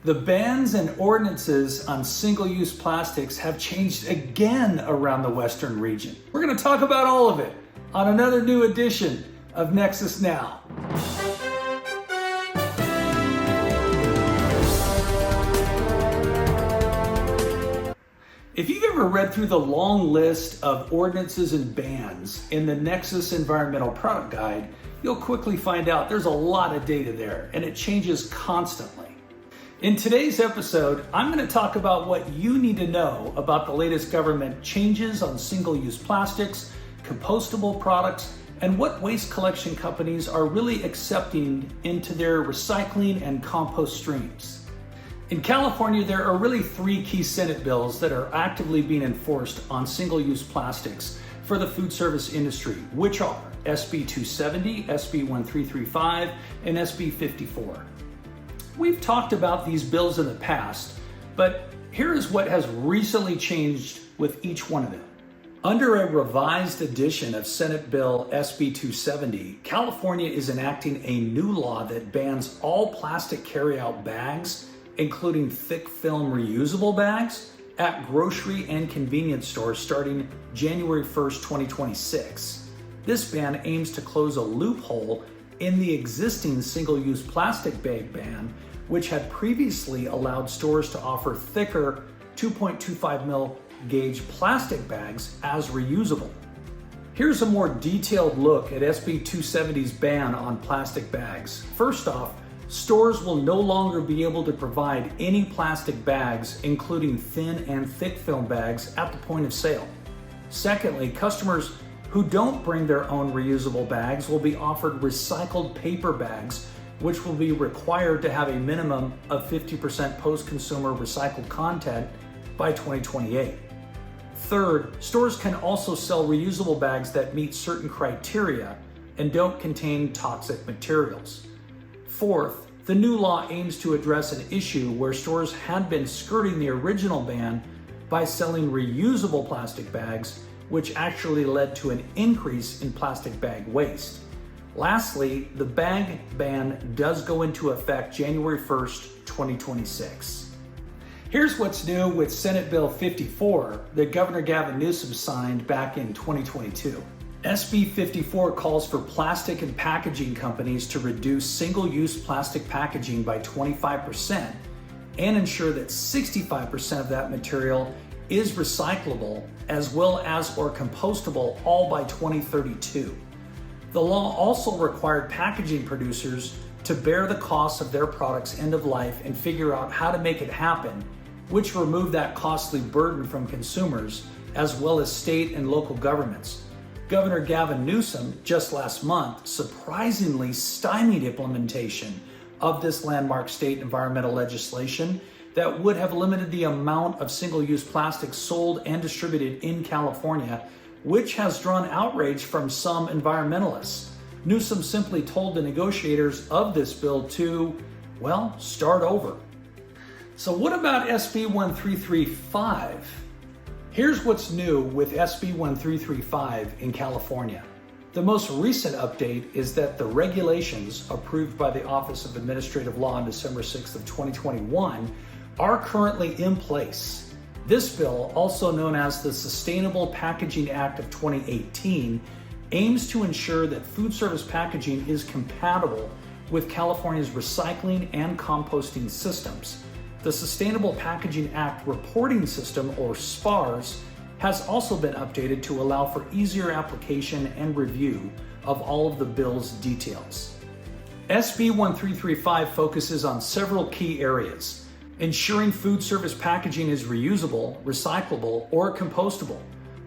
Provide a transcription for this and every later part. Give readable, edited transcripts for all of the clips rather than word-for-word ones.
The bans and ordinances on single-use plastics have changed again around the Western region. We're going to talk about all of it on another new edition of Nexus Now. If you've ever read through the long list of ordinances and bans in the Nexus Environmental Product Guide, you'll quickly find out there's a lot of data there and it changes constantly. In today's episode, I'm going to talk about what you need to know about the latest government changes on single-use plastics, compostable products, and what waste collection companies are really accepting into their recycling and compost streams. In California, there are really three key Senate bills that are actively being enforced on single-use plastics for the food service industry, which are SB 270, SB 1335, and SB 54. We've talked about these bills in the past, but here is what has recently changed with each one of them. Under a revised edition of Senate Bill SB 270, California is enacting a new law that bans all plastic carryout bags, including thick film reusable bags, at grocery and convenience stores starting January 1st, 2026. This ban aims to close a loophole in the existing single-use plastic bag ban, which had previously allowed stores to offer thicker 2.25 mil gauge plastic bags as reusable. Here's a more detailed look at SB 270's ban on plastic bags. First off, stores will no longer be able to provide any plastic bags, including thin and thick film bags, at the point of sale. Secondly, customers who don't bring their own reusable bags will be offered recycled paper bags, which will be required to have a minimum of 50% post-consumer recycled content by 2028. Third, stores can also sell reusable bags that meet certain criteria and don't contain toxic materials. Fourth, the new law aims to address an issue where stores had been skirting the original ban by selling reusable plastic bags, which actually led to an increase in plastic bag waste. Lastly, the bag ban does go into effect January 1st, 2026. Here's what's new with Senate Bill 54 that Governor Gavin Newsom signed back in 2022. SB 54 calls for plastic and packaging companies to reduce single-use plastic packaging by 25% and ensure that 65% of that material is recyclable as well as or compostable, all by 2032. The law also required packaging producers to bear the costs of their products' end of life and figure out how to make it happen, which removed that costly burden from consumers as well as state and local governments. Governor Gavin Newsom, just last month, surprisingly stymied implementation of this landmark state environmental legislation that would have limited the amount of single-use plastic sold and distributed in California, which has drawn outrage from some environmentalists. Newsom simply told the negotiators of this bill to, well, start over. So what about SB 1335? Here's what's new with SB 1335 in California. The most recent update is that the regulations approved by the Office of Administrative Law on December 6th of 2021 are currently in place. This bill, also known as the Sustainable Packaging Act of 2018, aims to ensure that food service packaging is compatible with California's recycling and composting systems. The Sustainable Packaging Act reporting system, or SPARS, has also been updated to allow for easier application and review of all of the bill's details. SB 1335 focuses on several key areas: ensuring food service packaging is reusable, recyclable, or compostable.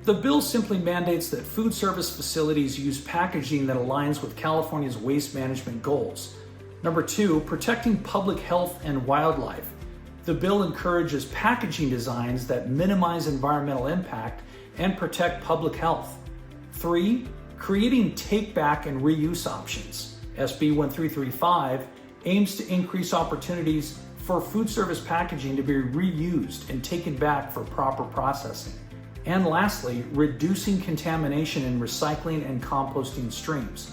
The bill simply mandates that food service facilities use packaging that aligns with California's waste management goals. Number two, protecting public health and wildlife. The bill encourages packaging designs that minimize environmental impact and protect public health. 3, creating take-back and reuse options. SB 1335 aims to increase opportunities for food service packaging to be reused and taken back for proper processing. And lastly, reducing contamination in recycling and composting streams.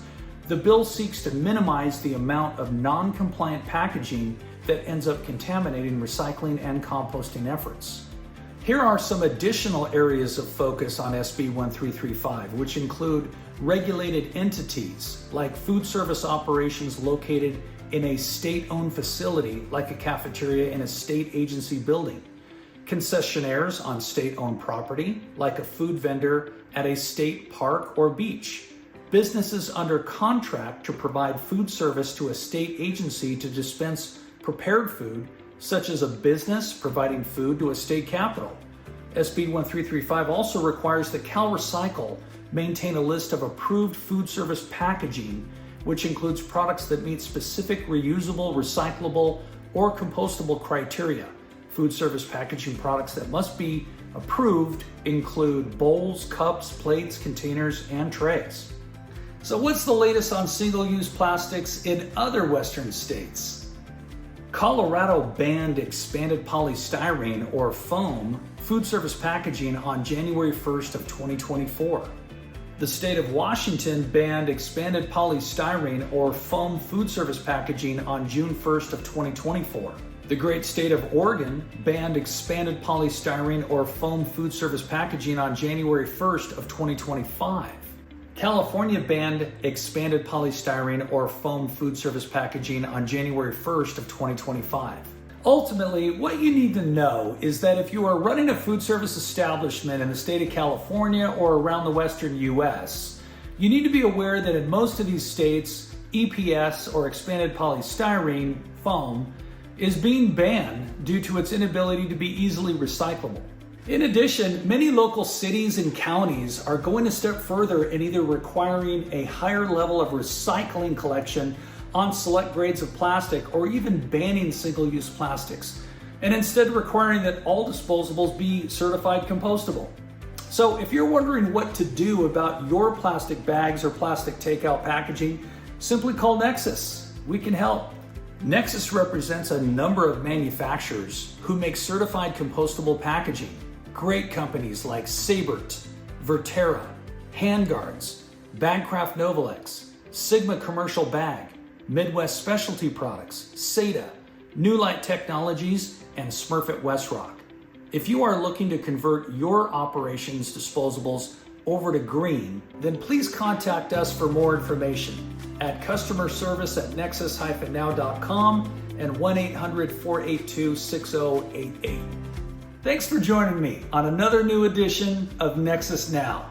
The bill seeks to minimize the amount of non-compliant packaging that ends up contaminating recycling and composting efforts. Here are some additional areas of focus on SB 1335, which include regulated entities like food service operations located in a state-owned facility like a cafeteria in a state agency building, concessionaires on state-owned property like a food vendor at a state park or beach, businesses under contract to provide food service to a state agency to dispense prepared food, such as a business providing food to a state capital. SB 1335 also requires that CalRecycle maintain a list of approved food service packaging, which includes products that meet specific reusable, recyclable, or compostable criteria. Food service packaging products that must be approved include bowls, cups, plates, containers, and trays. So what's the latest on single-use plastics in other Western states? Colorado banned expanded polystyrene or foam food service packaging on January 1st of 2024. The state of Washington banned expanded polystyrene or foam food service packaging on June 1st of 2024. The great state of Oregon banned expanded polystyrene or foam food service packaging on January 1st of 2025. California banned expanded polystyrene or foam food service packaging on January 1st of 2025. Ultimately, what you need to know is that if you are running a food service establishment in the state of California or around the Western US, you need to be aware that in most of these states, EPS or expanded polystyrene foam is being banned due to its inability to be easily recyclable. In addition, many local cities and counties are going a step further in either requiring a higher level of recycling collection on select grades of plastic or even banning single-use plastics, and instead requiring that all disposables be certified compostable. So if you're wondering what to do about your plastic bags or plastic takeout packaging, simply call Nexus. We can help. Nexus represents a number of manufacturers who make certified compostable packaging. Great companies like Sabert, Verterra, Handguards, Bagcraft Novalex, Sigma Commercial Bag, Midwest Specialty Products, Seda, New Light Technologies, and Smurfit Westrock. If you are looking to convert your operations disposables over to green, then please contact us for more information at customer service at nexus-now.com and 1-800-482-6088. Thanks for joining me on another new edition of Nexus Now.